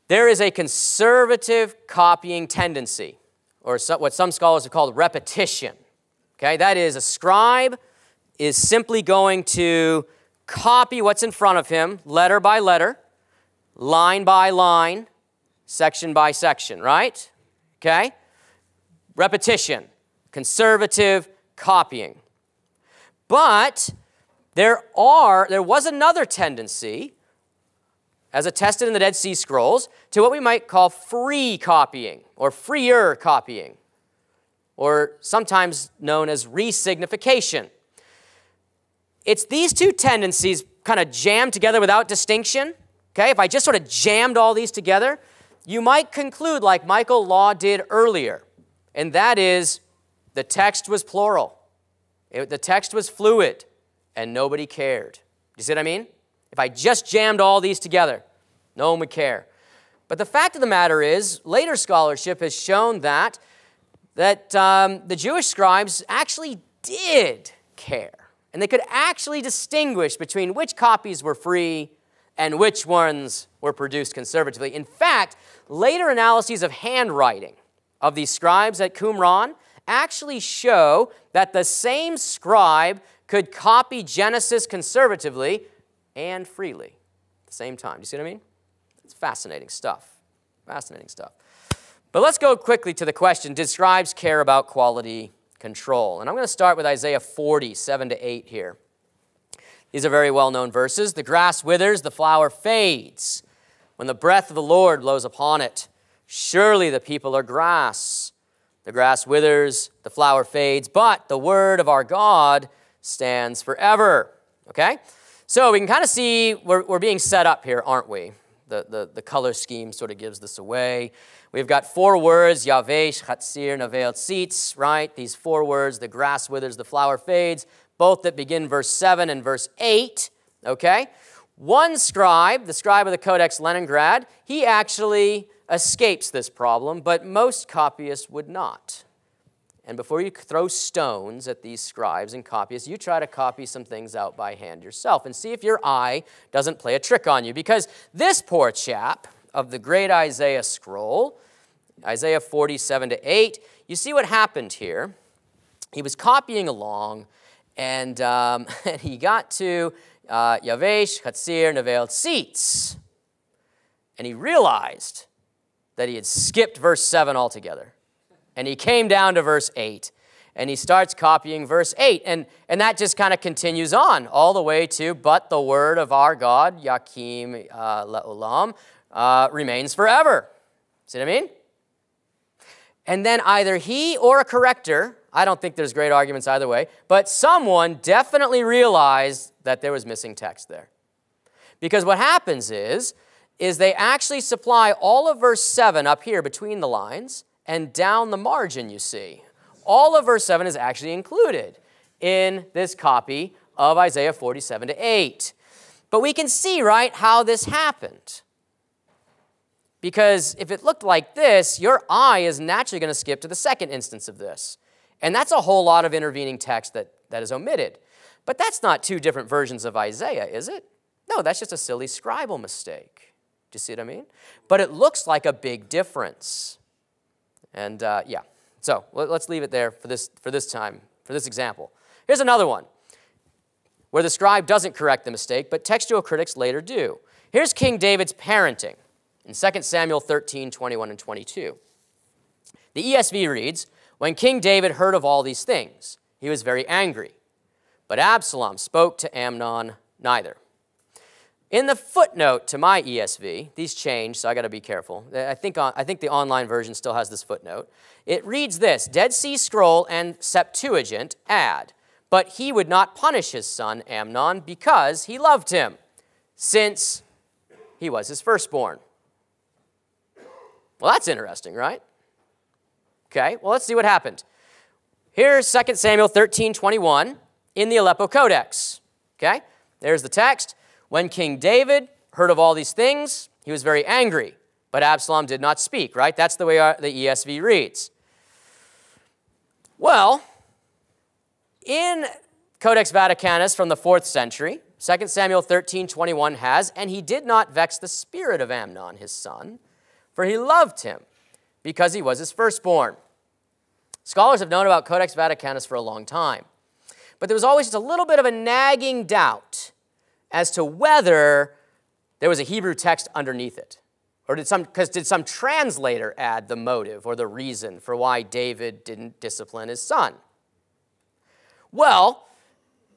There is a conservative copying tendency, or what some scholars have called repetition. Okay, that is, a scribe is simply going to copy what's in front of him, letter by letter, line by line, section by section, right? Okay? Repetition, conservative copying. But there was another tendency, as attested in the Dead Sea Scrolls, to what we might call free copying or freer copying, or sometimes known as resignification. It's these two tendencies kind of jammed together without distinction. Okay, if I just sort of jammed all these together, you might conclude like Michael Law did earlier, and that is the text was plural. The text was fluid, and nobody cared. Do you see what I mean? If I just jammed all these together, no one would care. But the fact of the matter is, later scholarship has shown that the Jewish scribes actually did care. And they could actually distinguish between which copies were free and which ones were produced conservatively. In fact, later analyses of handwriting of these scribes at Qumran actually show that the same scribe could copy Genesis conservatively and freely at the same time. Do you see what I mean? It's fascinating stuff. Fascinating stuff. But let's go quickly to the question, did scribes care about quality control? And I'm going to start with Isaiah 40, 7-8 here. These are very well-known verses. The grass withers, the flower fades, when the breath of the Lord blows upon it. Surely the people are grass. The grass withers, the flower fades, but the word of our God stands forever. Okay? So we can kind of see we're being set up here, aren't we? The color scheme sort of gives this away. We've got 4 words, Yavesh, Chatzir, Navel, Tzitz, right? These 4 words, the grass withers, the flower fades, both that begin verse 7 and verse 8, okay? One scribe, the scribe of the Codex Leningrad, he actually escapes this problem, but most copyists would not. And before you throw stones at these scribes and copyists, you try to copy some things out by hand yourself and see if your eye doesn't play a trick on you. Because this poor chap of the great Isaiah scroll, Isaiah 47-8, you see what happened here. He was copying along, and he got to Yavesh, Chatzir, Navel, Tzitz, and he realized that he had skipped verse 7 altogether. And he came down to verse 8, and he starts copying verse 8. And that just kind of continues on all the way to, but the word of our God, Yakim Le'olam, remains forever. See what I mean? And then either he or a corrector, I don't think there's great arguments either way, but someone definitely realized that there was missing text there. Because what happens is they actually supply all of verse 7 up here between the lines, and down the margin, you see. All of verse 7 is actually included in this copy of Isaiah 47-8. But we can see, right, how this happened. Because if it looked like this, your eye is naturally going to skip to the second instance of this. And that's a whole lot of intervening text that is omitted. But that's not 2 different versions of Isaiah, is it? No, that's just a silly scribal mistake. Do you see what I mean? But it looks like a big difference. And yeah, so let's leave it there for this time, for this example. Here's another one where the scribe doesn't correct the mistake, but textual critics later do. Here's King David's parenting in 2 Samuel 13, 21 and 22. The ESV reads, when King David heard of all these things, he was very angry. But Absalom spoke to Amnon neither. In the footnote to my ESV, these changed, so I got to be careful. I think the online version still has this footnote. It reads this, Dead Sea Scroll and Septuagint add, but he would not punish his son Amnon because he loved him, since he was his firstborn. Well, that's interesting, right? Okay, well, let's see what happened. Here's 2 Samuel 13:21 in the Aleppo Codex. Okay, there's the text. When King David heard of all these things, he was very angry, but Absalom did not speak, right? That's the way the ESV reads. Well, in Codex Vaticanus from the 4th century, 2 Samuel 13:21 has, and he did not vex the spirit of Amnon, his son, for he loved him, because he was his firstborn. Scholars have known about Codex Vaticanus for a long time. but there was always just a little bit of a nagging doubt as to whether there was a Hebrew text underneath it. Or did some translator add the motive or the reason for why David didn't discipline his son? Well,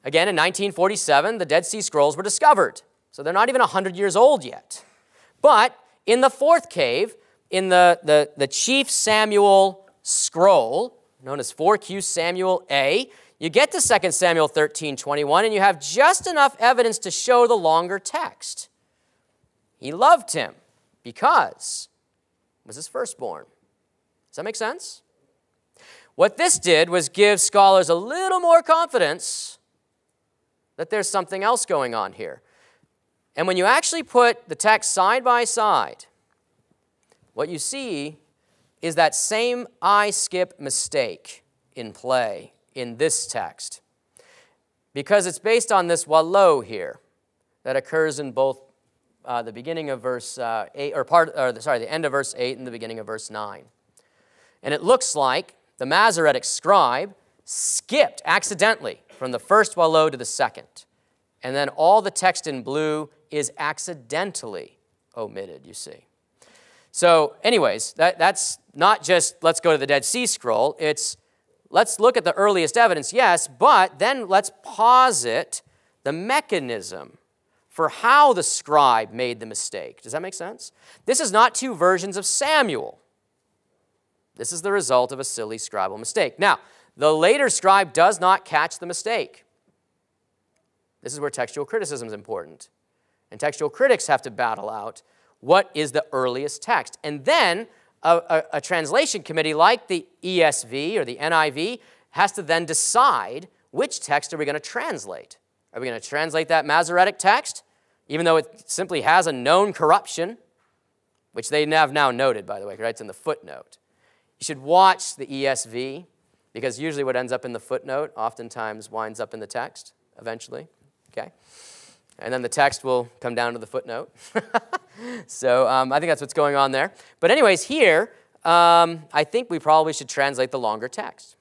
again, in 1947, the Dead Sea Scrolls were discovered. So they're not even 100 years old yet. But in the fourth cave, in the Chief Samuel scroll, known as 4Q Samuel A, you get to 2 Samuel 13:21, and you have just enough evidence to show the longer text. He loved him because he was his firstborn. Does that make sense? What this did was give scholars a little more confidence that there's something else going on here. And when you actually put the text side by side, what you see is that same I-skip mistake in play in this text, because it's based on this wallow here that occurs in both the beginning of verse 8, the end of verse 8 and the beginning of verse 9. And it looks like the Masoretic scribe skipped accidentally from the first wallow to the second. And then all the text in blue is accidentally omitted, you see. So anyways, that's not just let's go to the Dead Sea Scroll. It's let's look at the earliest evidence, yes, but then let's posit the mechanism for how the scribe made the mistake. Does that make sense? This is not two versions of Samuel. This is the result of a silly scribal mistake. Now, the later scribe does not catch the mistake. This is where textual criticism is important. And textual critics have to battle out what is the earliest text. And then a translation committee like the ESV or the NIV has to then decide which text are we going to translate. Are we going to translate that Masoretic text, even though it simply has a known corruption, which they have now noted, by the way, right? It's in the footnote. You should watch the ESV, because usually what ends up in the footnote oftentimes winds up in the text eventually, okay? And then the text will come down to the footnote. So I think that's what's going on there. But anyways, here, I think we probably should translate the longer text.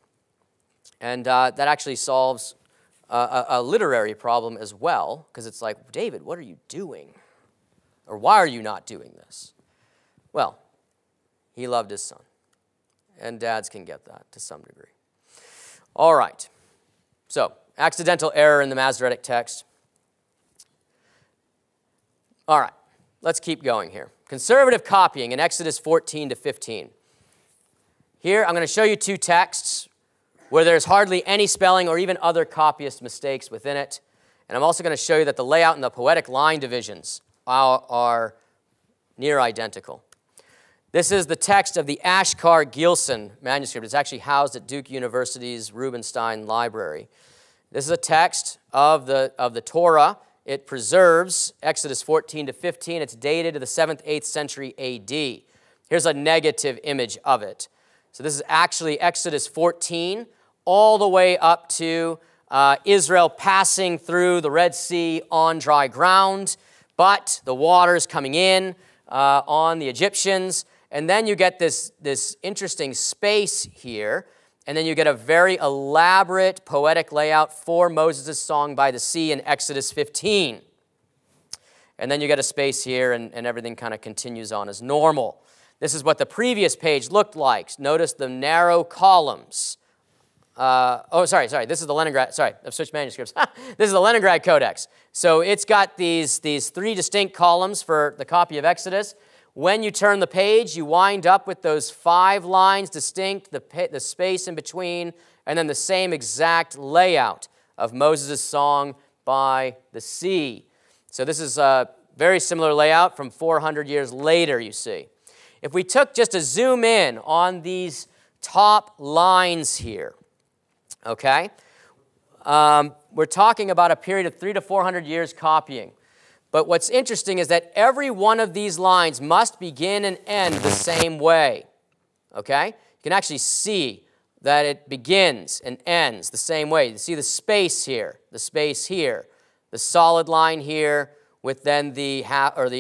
And that actually solves a literary problem as well, because it's like, David, what are you doing? Or why are you not doing this? Well, he loved his son. And dads can get that to some degree. All right. So, accidental error in the Masoretic text. All right. Let's keep going here. Conservative copying in Exodus 14 to 15. Here, I'm going to show you two texts where there's hardly any spelling or even other copyist mistakes within it. And I'm also going to show you that the layout and the poetic line divisions are near identical. This is the text of the Ashkar Gilson manuscript. It's actually housed at Duke University's Rubenstein Library. This is a text of the Torah. It preserves Exodus 14 to 15. It's dated to the 7th, 8th century A.D. Here's a negative image of it. So this is actually Exodus 14, all the way up to Israel passing through the Red Sea on dry ground, but the water's coming in on the Egyptians. And then you get this interesting space here, and then you get a very elaborate poetic layout for Moses' song by the sea in Exodus 15. And then you get a space here, and everything kind of continues on as normal. This is what the previous page looked like. Notice the narrow columns. This is the Leningrad, I've switched manuscripts. This is the Leningrad Codex. So it's got these three distinct columns for the copy of Exodus. When you turn the page, you wind up with those 5 lines distinct, the space in between, and then the same exact layout of Moses' song by the sea. So this is a very similar layout from 400 years later, you see. If we took just a zoom in on these top lines here, okay, we're talking about a period of 300 to 400 years copying. But what's interesting is that every one of these lines must begin and end the same way, okay? You can actually see that it begins and ends the same way. You see the space here, the solid line here, with then the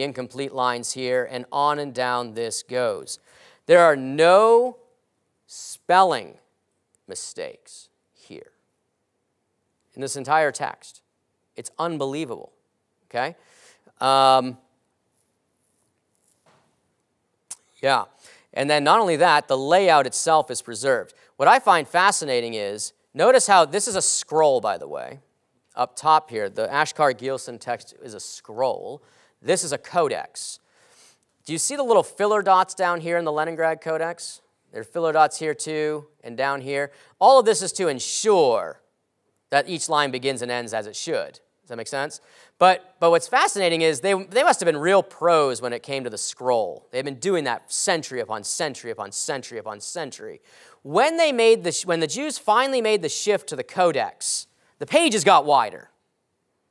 incomplete lines here, and on and down this goes. There are no spelling mistakes here in this entire text. It's unbelievable, okay? Yeah, and then not only that, the layout itself is preserved. What I find fascinating is, notice how this is a scroll, by the way. Up top here, the Ashkar-Gilson text is a scroll. This is a codex. Do you see the little filler dots down here in the Leningrad Codex? There are filler dots here too, and down here. All of this is to ensure that each line begins and ends as it should. Does that make sense? But what's fascinating is they must have been real pros when it came to the scroll. They've been doing that century upon century upon century upon century. When the Jews finally made the shift to the Codex, the pages got wider.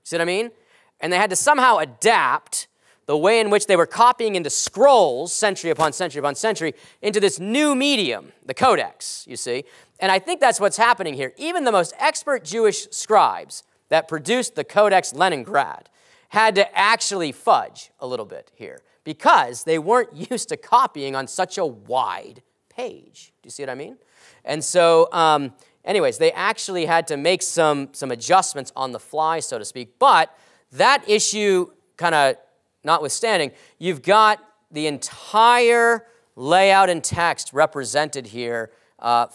See what I mean? And they had to somehow adapt the way in which they were copying into scrolls, century upon century upon century, into this new medium, the Codex, you see. And I think that's what's happening here. Even the most expert Jewish scribes that produced the Codex Leningrad had to actually fudge a little bit here because they weren't used to copying on such a wide page. Do you see what I mean? And so, anyways, they actually had to make some adjustments on the fly, so to speak. But that issue kind of notwithstanding, you've got the entire layout and text represented here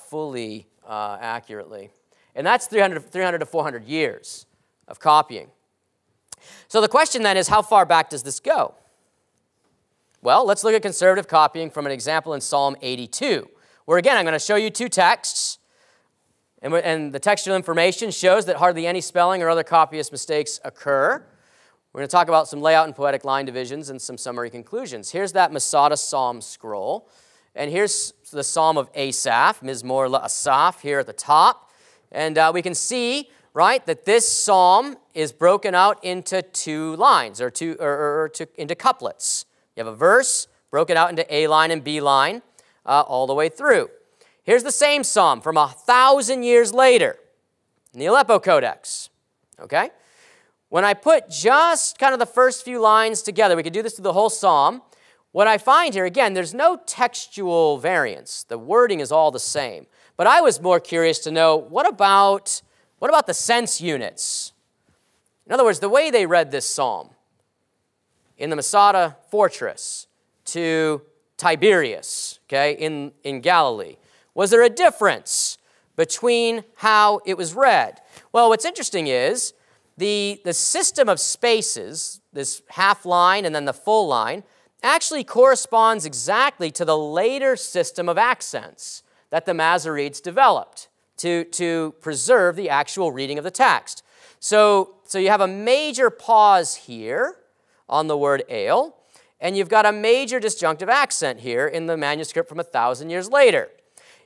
fully accurately. And that's 300 to 400 years of copying. So the question then is, how far back does this go? Well, let's look at conservative copying from an example in Psalm 82, where again, I'm going to show you two texts. And the textual information shows that hardly any spelling or other copyist mistakes occur. We're going to talk about some layout and poetic line divisions and some summary conclusions. Here's that Masada Psalm scroll. And here's the Psalm of Asaph, Mizmor LaAsaph, here at the top. And we can see, right, that this psalm is broken out into two lines, or into couplets. You have a verse broken out into A line and B line all the way through. Here's the same psalm from 1,000 years later in the Aleppo Codex, okay? When I put just kind of the first few lines together, we could do this through the whole psalm. What I find here, again, there's no textual variance. The wording is all the same. But I was more curious to know, what about the sense units? In other words, the way they read this psalm in the Masada fortress to Tiberias, okay, in Galilee. Was there a difference between how it was read? Well, what's interesting is the system of spaces, this half line and then the full line, actually corresponds exactly to the later system of accents that the Masoretes developed to preserve the actual reading of the text. So you have a major pause here on the word ale, and you've got a major disjunctive accent here in the manuscript from 1,000 years later.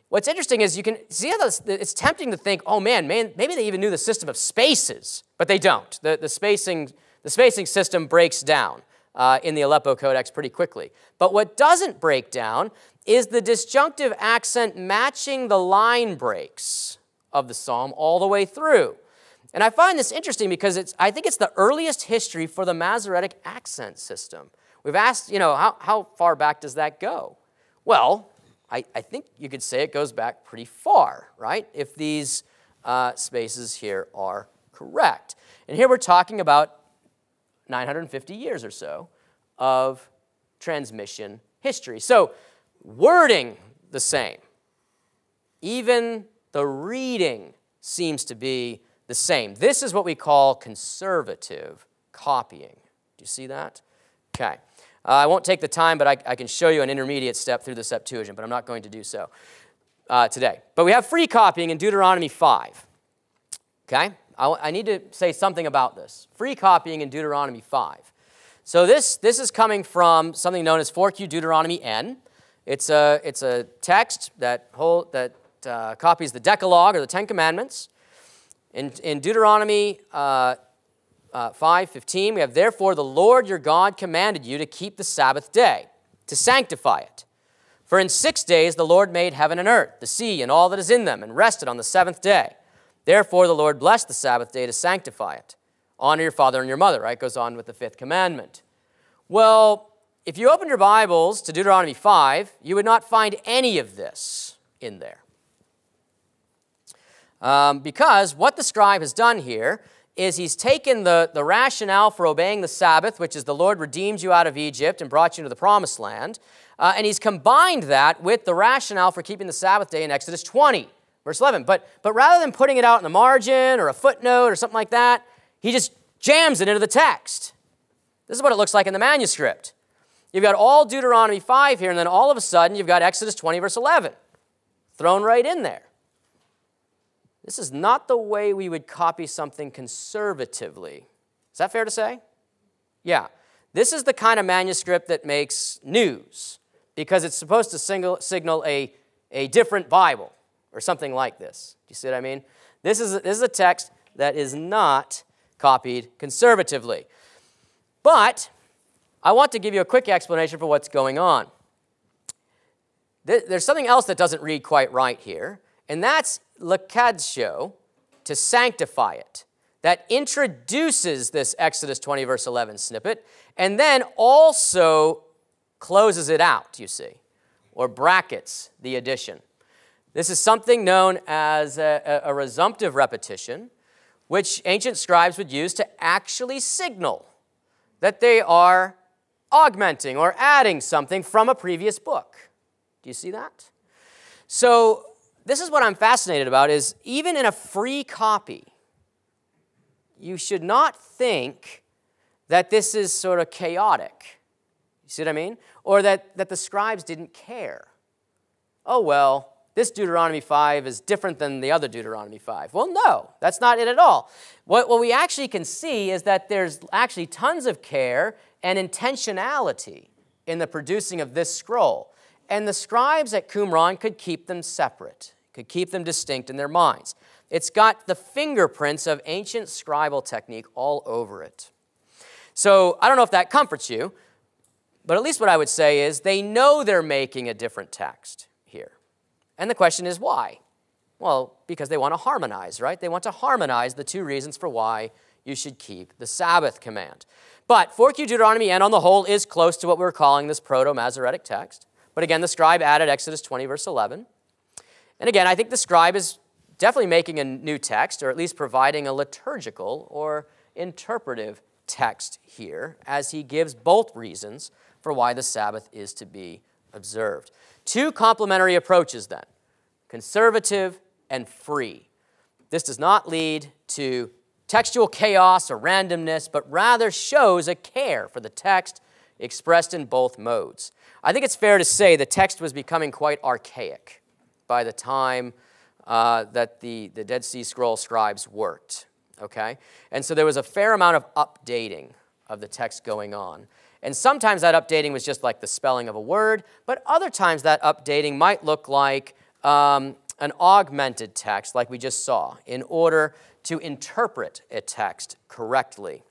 What's interesting is you can see how it's tempting to think, oh man, maybe they even knew the system of spaces, but they don't. The spacing system breaks down in the Aleppo Codex pretty quickly. But what doesn't break down is the disjunctive accent matching the line breaks of the psalm all the way through. And I find this interesting because I think it's the earliest history for the Masoretic accent system. We've asked, how far back does that go? Well, I think you could say it goes back pretty far, right? If these spaces here are correct. And here we're talking about 950 years or so of transmission history. So wording the same. Even the reading seems to be the same. This is what we call conservative copying. Do you see that? Okay. I won't take the time, but I can show you an intermediate step through the Septuagint, but I'm not going to do so today. But we have free copying in Deuteronomy 5. Okay? I need to say something about this. Free copying in Deuteronomy 5. So this is coming from something known as 4Q Deuteronomy N. It's a text that copies the Decalogue or the Ten Commandments. In Deuteronomy 5:15, we have, therefore the Lord your God commanded you to keep the Sabbath day, to sanctify it. For in 6 days the Lord made heaven and earth, the sea and all that is in them, and rested on the seventh day. Therefore the Lord blessed the Sabbath day to sanctify it. Honor your father and your mother, right? Goes on with the fifth commandment. Well, if you open your Bibles to Deuteronomy 5, you would not find any of this in there. Because what the scribe has done here is he's taken the rationale for obeying the Sabbath, which is the Lord redeemed you out of Egypt and brought you into the promised land, and he's combined that with the rationale for keeping the Sabbath day in Exodus 20, verse 11. But rather than putting it out in the margin or a footnote or something like that, he just jams it into the text. This is what it looks like in the manuscript. You've got all Deuteronomy 5 here, and then all of a sudden you've got Exodus 20, verse 11, thrown right in there. This is not the way we would copy something conservatively. Is that fair to say? Yeah. This is the kind of manuscript that makes news because it's supposed to signal a different Bible or something like this. Do you see what I mean? This is a text that is not copied conservatively. But I want to give you a quick explanation for what's going on. There's something else that doesn't read quite right here, and that's lekadsho, to sanctify it, that introduces this Exodus 20, verse 11 snippet, and then also closes it out, you see, or brackets the addition. This is something known as a resumptive repetition, which ancient scribes would use to actually signal that they are augmenting or adding something from a previous book. Do you see that? So this is what I'm fascinated about, is even in a free copy, you should not think that this is sort of chaotic. You see what I mean? Or that the scribes didn't care. Oh, well, this Deuteronomy 5 is different than the other Deuteronomy 5. Well, no, that's not it at all. What we actually can see is that there's actually tons of care and intentionality in the producing of this scroll. And the scribes at Qumran could keep them separate, could keep them distinct in their minds. It's got the fingerprints of ancient scribal technique all over it. So I don't know if that comforts you, but at least what I would say is they know they're making a different text here. And the question is why? Well, because they want to harmonize, right? They want to harmonize the two reasons for why you should keep the Sabbath command. But 4Q Deuteronomy N on the whole is close to what we're calling this Proto-Masoretic text. But again, the scribe added Exodus 20, verse 11. And again, I think the scribe is definitely making a new text, or at least providing a liturgical or interpretive text here, as he gives both reasons for why the Sabbath is to be observed. Two complementary approaches then, conservative and free. This does not lead to textual chaos or randomness, but rather shows a care for the text expressed in both modes. I think it's fair to say the text was becoming quite archaic by the time that the Dead Sea Scroll scribes worked, okay? And so there was a fair amount of updating of the text going on. And sometimes that updating was just like the spelling of a word, but other times that updating might look like an augmented text like we just saw in order to interpret a text correctly.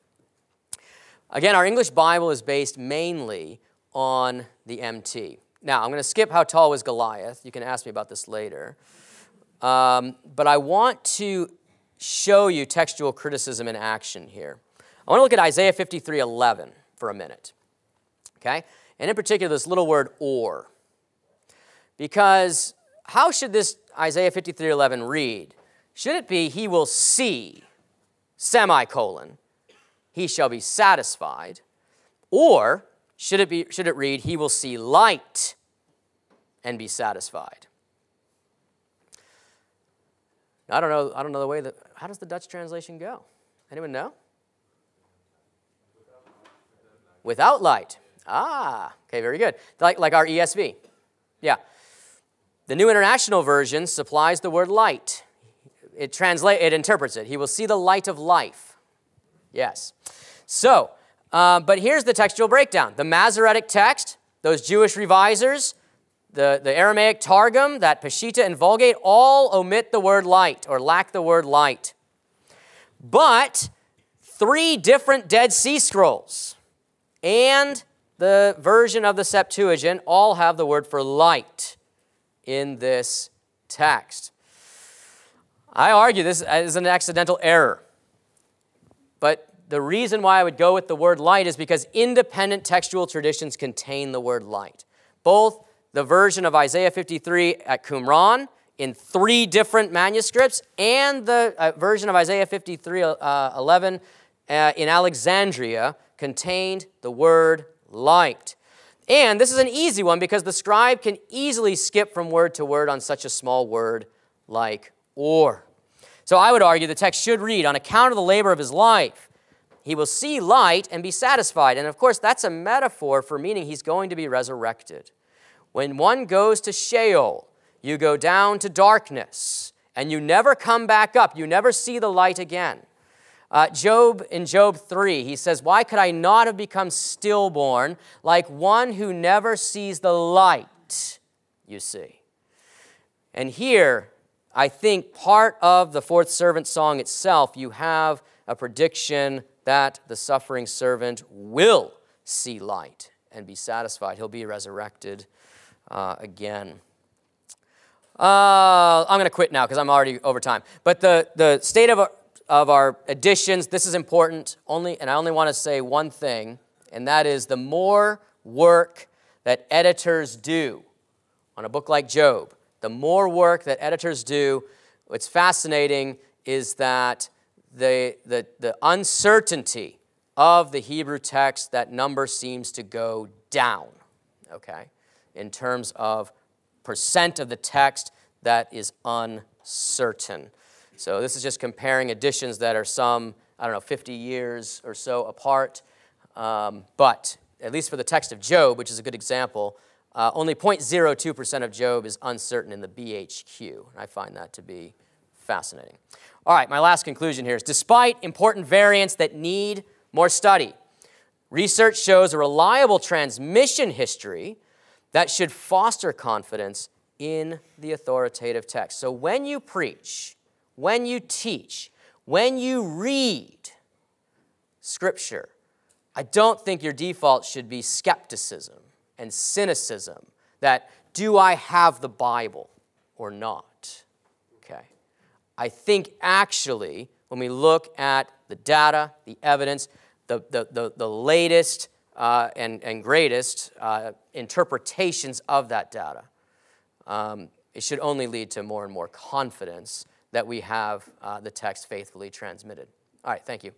Again, our English Bible is based mainly on the MT. Now, I'm going to skip how tall was Goliath. You can ask me about this later. But I want to show you textual criticism in action here. I want to look at Isaiah 53:11 for a minute. Okay? And in particular, this little word or. Because how should this Isaiah 53:11 read? Should it be, he will see, semicolon, he shall be satisfied? Or should it read, he will see light and be satisfied? I don't know the way that, how does the Dutch translation go? Anyone know? Without light. Ah, okay, very good. Like our ESV. Yeah. The New International Version supplies the word light. It interprets it. He will see the light of life. Yes. So, but here's the textual breakdown. The Masoretic text, those Jewish revisers, the Aramaic Targum, that Peshitta and Vulgate, all omit the word light or lack the word light. But 3 different Dead Sea Scrolls and the version of the Septuagint all have the word for light in this text. I argue this is an accidental error. But the reason why I would go with the word light is because independent textual traditions contain the word light. Both the version of Isaiah 53 at Qumran in 3 different manuscripts, and the version of Isaiah 53:11 in Alexandria contained the word light. And this is an easy one because the scribe can easily skip from word to word on such a small word like or. So I would argue the text should read, on account of the labor of his life, he will see light and be satisfied. And of course, that's a metaphor for meaning he's going to be resurrected. When one goes to Sheol, you go down to darkness, and you never come back up. You never see the light again. In Job 3, he says, why could I not have become stillborn like one who never sees the light, you see? And here, I think part of the fourth servant song itself, you have a prediction that the suffering servant will see light and be satisfied. He'll be resurrected again. I'm going to quit now because I'm already over time. But the state of our editions, this is important, and I only want to say one thing, and that is the more work that editors do on a book like Job, the more work that editors do, what's fascinating is that the uncertainty of the Hebrew text, that number seems to go down, okay, in terms of percent of the text that is uncertain. So this is just comparing editions that are some, 50 years or so apart. But at least for the text of Job, which is a good example, only 0.02% of Job is uncertain in the BHQ. I find that to be fascinating. All right, my last conclusion here is, despite important variants that need more study, research shows a reliable transmission history that should foster confidence in the authoritative text. So when you preach, when you teach, when you read Scripture, I don't think your default should be skepticism and cynicism that, do I have the Bible or not? Okay. I think actually, when we look at the data, the evidence, the latest and greatest interpretations of that data, it should only lead to more and more confidence that we have the text faithfully transmitted. All right, thank you.